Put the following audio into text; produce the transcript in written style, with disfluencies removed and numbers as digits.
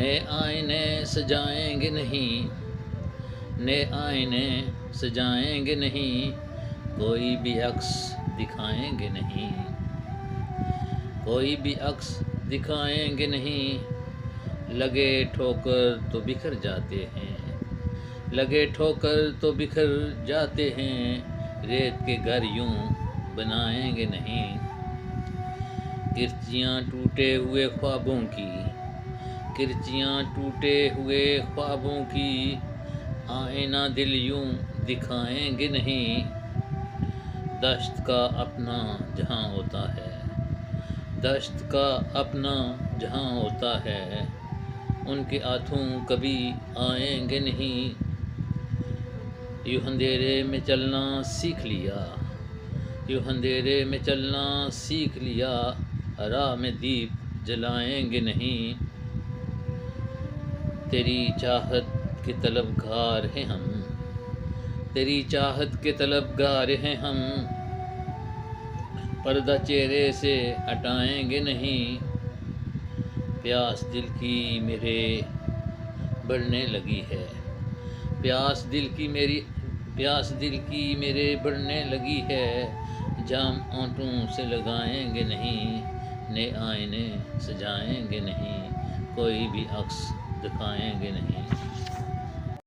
नए आईने सजाएंगे नहीं, नए आईने सजाएंगे नहीं, कोई भी अक्स दिखाएंगे नहीं, कोई भी अक्स दिखाएंगे नहीं। लगे ठोकर तो बिखर जाते हैं, लगे ठोकर तो बिखर जाते हैं, रेत के घर यूं बनाएंगे नहीं। किर्चियाँ टूटे हुए ख्वाबों की, किर्चियाँ टूटे हुए ख्वाबों की, आईना दिल यूं दिखाएंगे नहीं। दश्त का अपना जहां होता है, दश्त का अपना जहां होता है, उनके हाथों कभी आएंगे नहीं। यूं अंधेरे में चलना सीख लिया, यूं अंधेरे में चलना सीख लिया, राह में दीप जलाएंगे नहीं। तेरी चाहत के तलबगार हैं हम, तेरी चाहत के तलबगार हैं हम, पर्दा चेहरे से हटाएंगे नहीं। प्यास दिल की मेरे बढ़ने लगी है, प्यास दिल की मेरी, प्यास दिल की मेरे बढ़ने लगी है, जाम आंटों से लगाएंगे नहीं। नए आईने सजाएंगे नहीं, कोई भी अक्स दिखाएंगे नहीं।